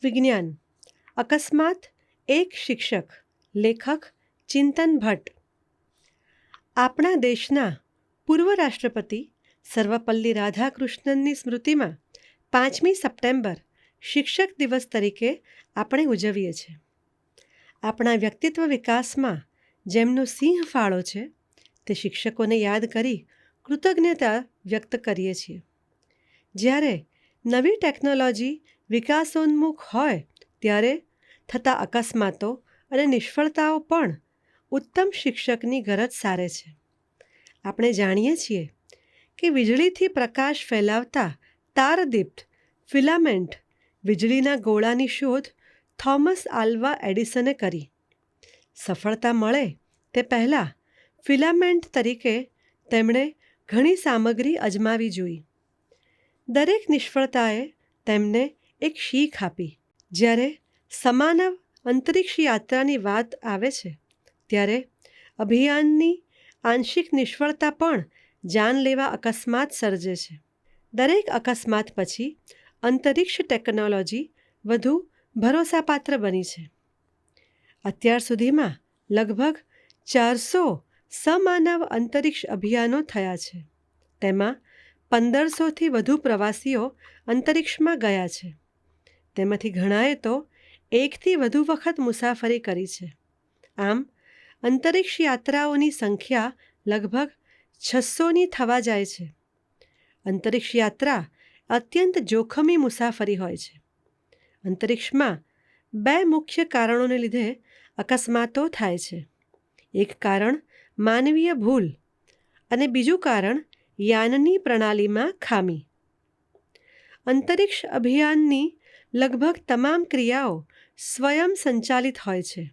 વિજ્ઞાન અકસ્માત એક શિક્ષક લેખક ચિંતન ભટ્ટ. આપણા દેશના પૂર્વ રાષ્ટ્રપતિ સર્વપલ્લી રાધાકૃષ્ણનની સ્મૃતિમાં 5મી સપ્ટેમ્બર શિક્ષક દિવસ તરીકે આપણે ઉજવીએ છીએ. આપણા વ્યક્તિત્વ વિકાસમાં જેમનો સિંહ ફાળો છે તે શિક્ષકોને યાદ કરી કૃતજ્ઞતા વ્યક્ત કરીએ છીએ. જ્યારે નવી ટેકનોલોજી વિકાસોન્મુખ હોય ત્યારે થતા અકસ્માતો અને નિષ્ફળતાઓ પણ ઉત્તમ શિક્ષકની ગરજ સારે છે. આપણે જાણીએ છીએ કે વીજળીથી પ્રકાશ ફેલાવતા તારદીપ્ત ફિલામેન્ટ વીજળીના ગોળાની શોધ થોમસ આલ્વા એડિસને કરી. સફળતા મળે તે પહેલાં ફિલામેન્ટ તરીકે તેમણે ઘણી સામગ્રી અજમાવી જોઈ. દરેક નિષ્ફળતાએ તેમને એક શીખ આપી. જ્યારે સમાનવ અંતરિક્ષ યાત્રાની વાત આવે છે ત્યારે અભિયાનની આંશિક નિષ્ફળતા પણ જાનલેવા અકસ્માત સર્જે છે. દરેક અકસ્માત પછી અંતરિક્ષ ટેકનોલોજી વધુ ભરોસાપાત્ર બની છે. અત્યાર સુધીમાં લગભગ 400 સમાનવ અંતરિક્ષ અભિયાનો થયા છે. તેમાં 1500થી વધુ પ્રવાસીઓ અંતરિક્ષમાં ગયા છે. તેમાંથી ઘણાએ તો એકથી વધુ વખત મુસાફરી કરી છે. આમ અંતરિક્ષ યાત્રાઓની સંખ્યા લગભગ 600ની થવા જાય છે. અંતરિક્ષ યાત્રા અત્યંત જોખમી મુસાફરી હોય છે. અંતરિક્ષમાં 2 મુખ્ય કારણોને લીધે અકસ્માતો થાય છે. એક કારણ માનવીય ભૂલ અને બીજું કારણ યાનની પ્રણાલીમાં ખામી. અંતરિક્ષ અભિયાનની લગભગ તમામ ક્રિયાઓ સ્વયં સંચાલિત હોય છે.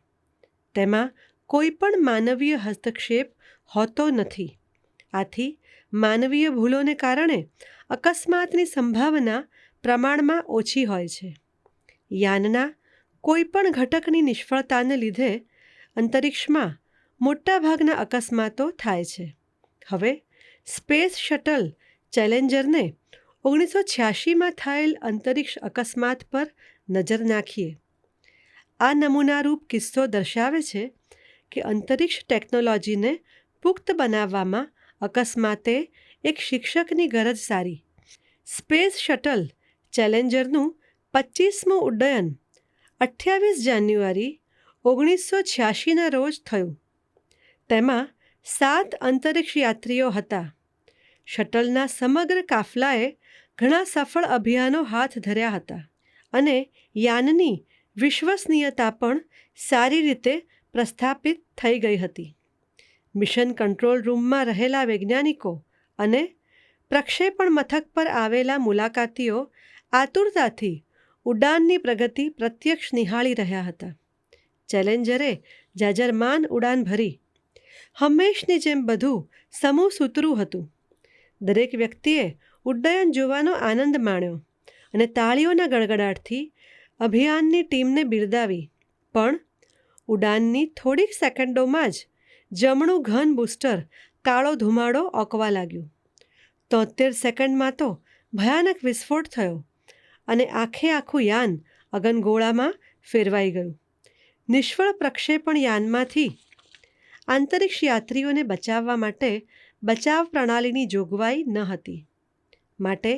તેમાં કોઈ પણ માનવીય હસ્તક્ષેપ હોતો નથી. આથી માનવીય ભૂલોને કારણે અકસ્માતની સંભાવના પ્રમાણમાં ઓછી હોય છે. યાનના કોઈ પણ ઘટકની નિષ્ફળતાને લીધે અંતરિક્ષમાં મોટાભાગના અકસ્માતો થાય છે. હવે સ્પેસ શટલ ચેલેન્જરને 1986માં થયેલ અંતરિક્ષ અકસ્માત પર નજર નાખીએ. આ નમૂનારૂપ કિસ્સો દર્શાવે છે કે અંતરિક્ષ ટેકનોલોજીને પુખ્ત બનાવવામાં અકસ્માતે એક શિક્ષકની ગરજ સારી. સ્પેસ શટલ ચેલેન્જરનું 25મું ઉડ્ડયન 28 જાન્યુઆરી 1986ના રોજ થયું. તેમાં 7 અંતરિક્ષ યાત્રીઓ હતા. શટલના સમગ્ર કાફલાએ ઘણા સફળ અભિયાનો હાથ ધર્યા હતા અને યાનની વિશ્વસનીયતા પણ સારી રીતે પ્રસ્થાપિત થઈ ગઈ હતી. મિશન કંટ્રોલ રૂમમાં રહેલા વૈજ્ઞાનિકો અને પ્રક્ષેપણ મથક પર આવેલા મુલાકાતીઓ આતુરતાથી ઉડાનની પ્રગતિ પ્રત્યક્ષ નિહાળી રહ્યા હતા. ચેલેન્જરે જાજરમાન ઉડાન ભરી. હંમેશની જેમ બધું સમૂહસૂત્રું હતું. દરેક વ્યક્તિએ ઉડ્ડયન જોવાનો આનંદ માણ્યો અને તાળીઓના ગડગડાટથી અભિયાનની ટીમને બિરદાવી. પણ ઉડાનની થોડીક સેકન્ડોમાં જ જમણું ઘન બૂસ્ટર કાળો ધુમાડો ઓકવા લાગ્યું. 73 સેકન્ડમાં તો ભયાનક વિસ્ફોટ થયો અને આખું યાન અગનગોળામાં ફેરવાઈ ગયું. નિષ્ફળ પ્રક્ષેપણ યાનમાંથી આંતરિક્ષ યાત્રીઓને બચાવવા માટે બચાવ પ્રણાલીની જોગવાઈ ન હતી. માટે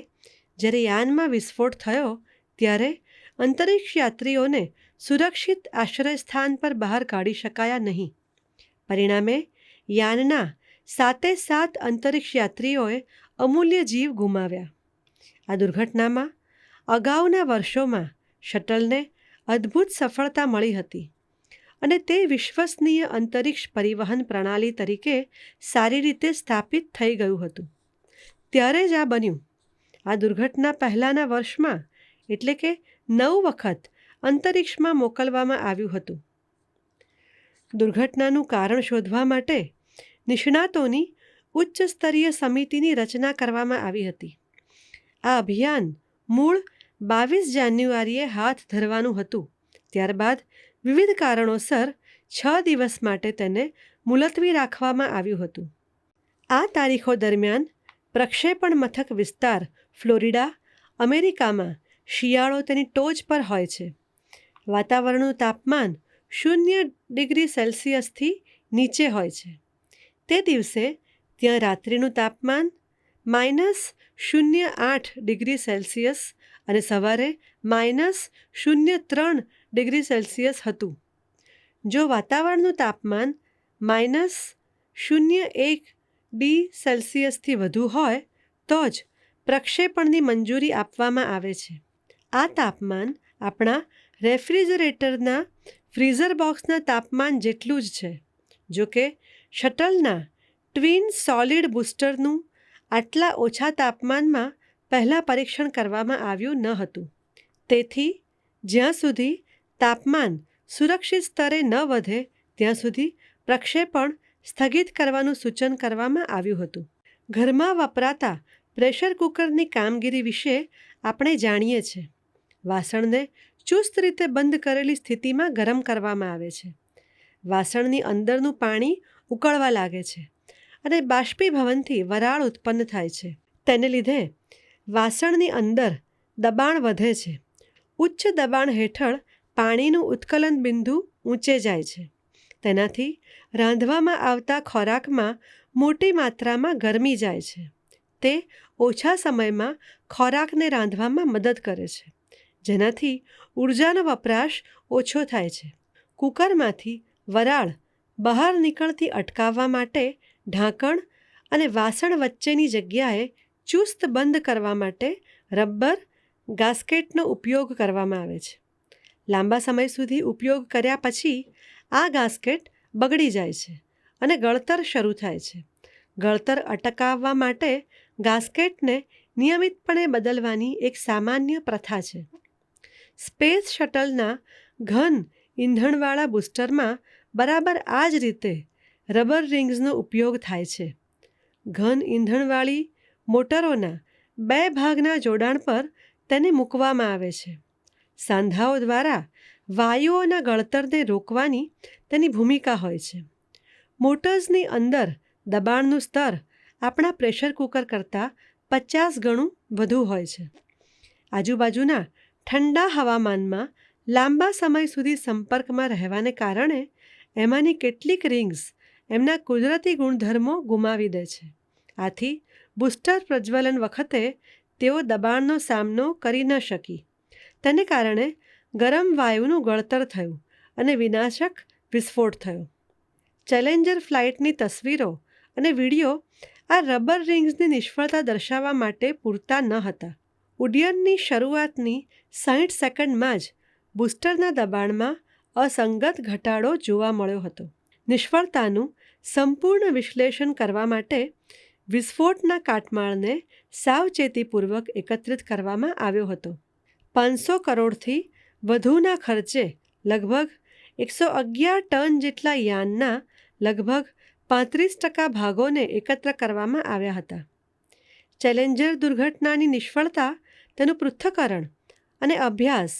જ્યારે યાનમાં વિસ્ફોટ થયો ત્યારે અંતરિક્ષ યાત્રીઓને સુરક્ષિત આશ્રયસ્થાન પર બહાર કાઢી શકાયા નહીં. પરિણામે યાનના 7 અંતરિક્ષ યાત્રીઓએ અમૂલ્ય જીવ ગુમાવ્યા. આ દુર્ઘટનામાં અગાઉના વર્ષોમાં શટલને અદ્ભુત સફળતા મળી હતી અને તે વિશ્વસનીય અંતરિક્ષ પરિવહન પ્રણાલી તરીકે સારી રીતે સ્થાપિત થઈ ગયું હતું. ત્યારે જ આ બન્યું. આ દુર્ઘટના પહેલાંના વર્ષમાં એટલે કે 9 વખત અંતરિક્ષમાં મોકલવામાં આવ્યું હતું. દુર્ઘટનાનું કારણ શોધવા માટે નિષ્ણાતોની ઉચ્ચ સ્તરીય સમિતિની રચના કરવામાં આવી હતી. આ અભિયાન મૂળ 22 જાન્યુઆરીએ હાથ ધરવાનું હતું. ત્યારબાદ વિવિધ કારણોસર 6 દિવસ માટે તેને મુલતવી રાખવામાં આવ્યું હતું. આ તારીખો દરમિયાન પ્રક્ષેપણ મથક વિસ્તાર ફ્લોરિડા, અમેરિકામાં શિયાળો તેની ટોચ પર હોય છે. વાતાવરણનું તાપમાન 0 ડિગ્રી સેલ્સિયસથી નીચે હોય છે. તે દિવસે ત્યાં રાત્રિનું તાપમાન -0.8 ડિગ્રી સેલ્સિયસ અને સવારે -0.3 ડિગ્રી સેલ્સિયસ હતું. જો વાતાવરણનું તાપમાન -0.1 ડિગ્રી સેલ્સિયસથી વધુ હોય તો જ પ્રક્ષેપણની મંજૂરી આપવામાં આવે છે. આ તાપમાન આપણા રેફ્રિજરેટરના ફ્રીઝર બોક્સના તાપમાન જેટલું જ છે. જો કે શટલના ટ્વિન સોલિડ બૂસ્ટરનું આટલા ઓછા તાપમાનમાં પહેલાં પરીક્ષણ કરવામાં આવ્યું ન હતું. તેથી જ્યાં સુધી તાપમાન સુરક્ષિત સ્તરે ન વધે ત્યાં સુધી પ્રક્ષેપણ સ્થગિત કરવાનું સૂચન કરવામાં આવ્યું હતું. ઘરમાં વપરાતા પ્રેશર કુકરની કામગીરી વિશે આપણે જાણીએ છીએ. વાસણને ચુસ્ત રીતે બંધ કરેલી સ્થિતિમાં ગરમ કરવામાં આવે છે. વાસણની અંદરનું પાણી ઉકળવા લાગે છે અને બાષ્પીભવનથી વરાળ ઉત્પન્ન થાય છે. તેને લીધે વાસણની અંદર દબાણ વધે છે. ઉચ્ચ દબાણ હેઠળ પાણીનું ઉત્કલન બિંદુ ઊંચે જાય છે. તેનાથી રાંધવામાં આવતા ખોરાકમાં મોટી માત્રામાં ગરમી જાય છે. તે ઓછા સમયમાં ખોરાકને રાંધવામાં મદદ કરે છે, જેનાથી ઊર્જાનો વપરાશ ઓછો થાય છે. કુકરમાંથી વરાળ બહાર નીકળતી અટકાવવા માટે ઢાંકણ અને વાસણ વચ્ચેની જગ્યાએ ચુસ્ત બંધ કરવા માટે રબર ગાસ્કેટનો ઉપયોગ કરવામાં આવે છે. લાંબા સમય સુધી ઉપયોગ કર્યા પછી આ ગાસ્કેટ બગડી જાય છે અને ગળતર શરૂ થાય છે. ગળતર અટકાવવા માટે ગાસ્કેટને નિયમિતપણે બદલવાની એક સામાન્ય પ્રથા છે. સ્પેસ શટલના ઘન ઈંધણવાળા બૂસ્ટરમાં બરાબર આ જ રીતે રબર રિંગ્સનો ઉપયોગ થાય છે. ઘન ઈંધણવાળી મોટરોના 2 ભાગના જોડાણ પર તેને મૂકવામાં આવે છે. સાંધાઓ દ્વારા વાયુઓના ગળતરને રોકવાની તેની ભૂમિકા હોય છે. મોટર્સની અંદર દબાણનું સ્તર આપણા પ્રેશર કુકર કરતાં 50 ગણું વધુ હોય છે. આજુબાજુના ઠંડા હવામાનમાં લાંબા સમય સુધી સંપર્કમાં રહેવાને કારણે એમાંની કેટલીક રિંગ્સ એમના કુદરતી ગુણધર્મો ગુમાવી દે છે. આથી બૂસ્ટર પ્રજ્વલન વખતે તેઓ દબાણનો સામનો કરી ન શકી. તેને કારણે ગરમ વાયુનું ગળતર થયું અને વિનાશક વિસ્ફોટ થયો. ચેલેન્જર ફ્લાઇટની તસવીરો અને વિડીયો આ રબર રિંગ્સની નિષ્ફળતા દર્શાવવા માટે પૂરતા ન હતા. ઉડ્ડયનની શરૂઆતની 60 સેકન્ડમાં જ બૂસ્ટરના દબાણમાં અસંગત ઘટાડો જોવા મળ્યો હતો. નિષ્ફળતાનું સંપૂર્ણ વિશ્લેષણ કરવા માટે વિસ્ફોટના કાટમાળને સાવચેતીપૂર્વક એકત્રિત કરવામાં આવ્યો હતો. 500 કરોડથી વધુના ખર્ચે લગભગ 111 ટન જેટલા યાનના લગભગ 35% ભાગોને એકત્ર કરવામાં આવ્યા હતા. ચેલેન્જર દુર્ઘટનાની નિષ્ફળતા, તેનું પૃથ્થકરણ અને અભ્યાસ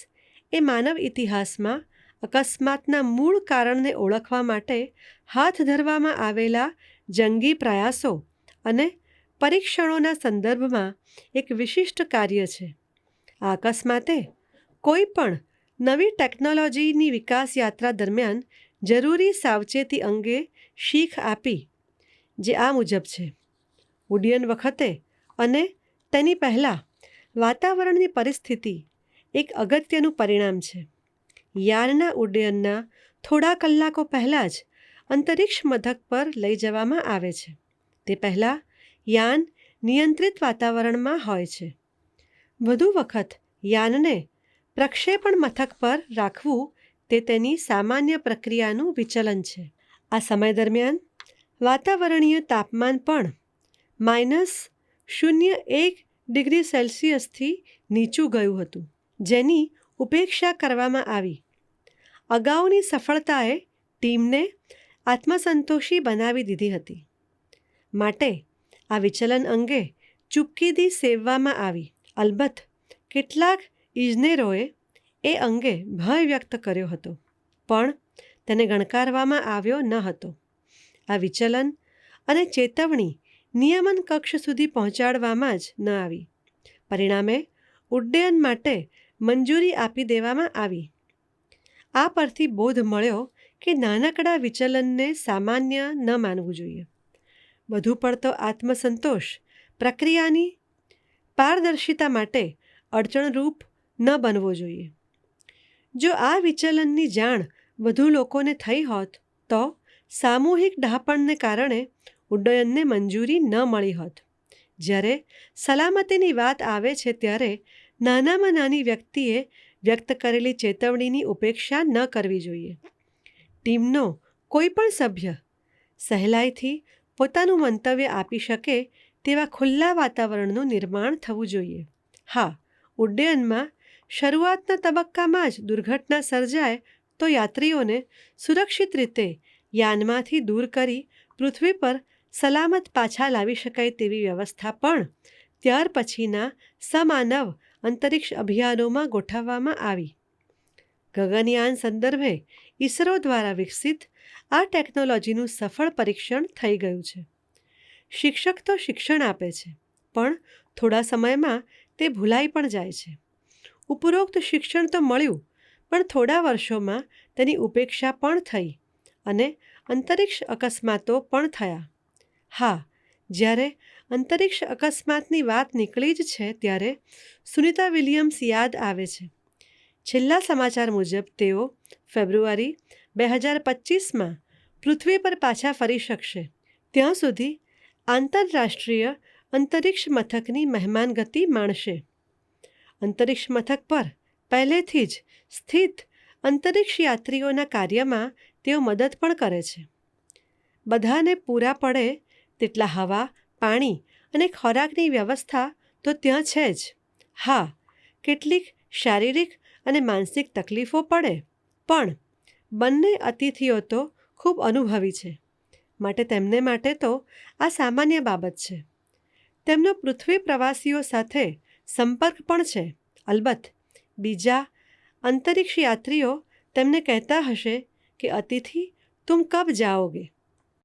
એ માનવ ઇતિહાસમાં અકસ્માતના મૂળ કારણને ઓળખવા માટે હાથ ધરવામાં આવેલા જંગી પ્રયાસો અને પરીક્ષણોના સંદર્ભમાં એક વિશિષ્ટ કાર્ય છે. આ અકસ્માતે કોઈ પણ નવી ટેકનોલોજીની વિકાસ યાત્રા દરમિયાન જરૂરી સાવચેતી અંગે શીખ આપી, જે આ મુજબ છે. ઉડ્ડયન વખતે અને તેની પહેલાં વાતાવરણની પરિસ્થિતિ એક અગત્યનું પરિણામ છે. યાનના ઉડ્ડયનના થોડા કલાકો પહેલાં જ અંતરિક્ષ મથક પર લઈ જવામાં આવે છે. તે પહેલાં યાન નિયંત્રિત વાતાવરણમાં હોય છે. વધુ વખત યાનને પ્રક્ષેપણ મથક પર રાખવું તે તેની સામાન્ય પ્રક્રિયાનું વિચલન છે. આ સમય દરમિયાન વાતાવરણીય તાપમાન પણ -0.1 ડિગ્રી સેલ્સિયસથી નીચું ગયું હતું, જેની ઉપેક્ષા કરવામાં આવી. અગાઉની સફળતાએ ટીમને આત્મસંતોષી બનાવી દીધી હતી. માટે આ વિચલન અંગે ચૂપકીદી સેવવામાં આવી. અલબત્ત કેટલાક ઇજનેરોએ એ અંગે ભય વ્યક્ત કર્યો હતો, પણ તેને ગણકારવામાં આવ્યો ન હતો. આ વિચલન અને ચેતવણી નિયમન કક્ષ સુધી પહોંચાડવામાં જ ન આવી. પરિણામે ઉડ્ડયન માટે મંજૂરી આપી દેવામાં આવી. આ પરથી બોધ મળ્યો કે નાનકડા વિચલનને સામાન્ય ન માનવું જોઈએ. વધુ પડતો આત્મસંતોષ પ્રક્રિયાની પારદર્શિતા માટે અડચણરૂપ ન બનવો જોઈએ. જો આ વિચલનની જાણ વધુ લોકોને થઈ હોત તો સામૂહિક ડહાપણને કારણે ઉડ્ડયનને મંજૂરી ન મળી હોત. જ્યારે સલામતીની વાત આવે છે ત્યારે નાનામાં નાની વ્યક્તિએ વ્યક્ત કરેલી ચેતવણીની ઉપેક્ષા ન કરવી જોઈએ. ટીમનો કોઈ પણ સભ્ય સહેલાઈથી પોતાનું મંતવ્ય આપી શકે તેવા ખુલ્લા વાતાવરણનું નિર્માણ થવું જોઈએ. હા, ઉડ્ડયનમાં શરૂઆતના તબક્કામાં જ દુર્ઘટના સર્જાય તો યાત્રીઓને સુરક્ષિત રીતે યાનમાંથી દૂર કરી પૃથ્વી પર સલામત પાછા લાવી શકાય તેવી વ્યવસ્થા પણ ત્યાર પછીના સમાનવ અંતરિક્ષ અભિયાનોમાં ગોઠવવામાં આવી. ગગનયાન સંદર્ભે ઇસરો દ્વારા વિકસિત આ ટેકનોલોજીનું સફળ પરીક્ષણ થઈ ગયું છે. શિક્ષક તો શિક્ષણ આપે છે, પણ થોડા સમયમાં તે ભૂલાઈ પણ જાય છે. ઉપરોક્ત શિક્ષણ તો મળ્યું, પણ થોડા વર્ષોમાં તેની ઉપેક્ષા પણ થઈ અને અંતરિક્ષ અકસ્માતો પણ થયા. હા, જ્યારે અંતરિક્ષ અકસ્માતની વાત નીકળી જ છે ત્યારે સુનિતા વિલિયમ્સ યાદ આવે છે. છેલ્લા સમાચાર મુજબ તેઓ ફેબ્રુઆરી 2025માં પૃથ્વી પર પાછા ફરી શકશે. ત્યાં સુધી આંતરરાષ્ટ્રીય અંતરિક્ષ મથકની મહેમાનગતિ માણશે. અંતરિક્ષ મથક પર પહેલેથી જ સ્થિત અંતરિક્ષ યાત્રીઓના કાર્યમાં તેઓ મદદ પણ કરે છે. બધાને પૂરા પડે તેટલા હવા, પાણી અને ખોરાકની વ્યવસ્થા તો ત્યાં છે જ. હા, કેટલીક શારીરિક અને માનસિક તકલીફો પડે, પણ બંને અતિથિઓ તો ખૂબ અનુભવી છે, માટે તેમને માટે તો આ સામાન્ય બાબત છે. તેમનો પૃથ્વી પ્રવાસીઓ સાથે સંપર્ક પણ છે. અલબત્ત બીજા અંતરિક્ષ યાત્રીઓ તેમને કહેતા હશે કે અતિથિ તુમ કબ જાઓગે.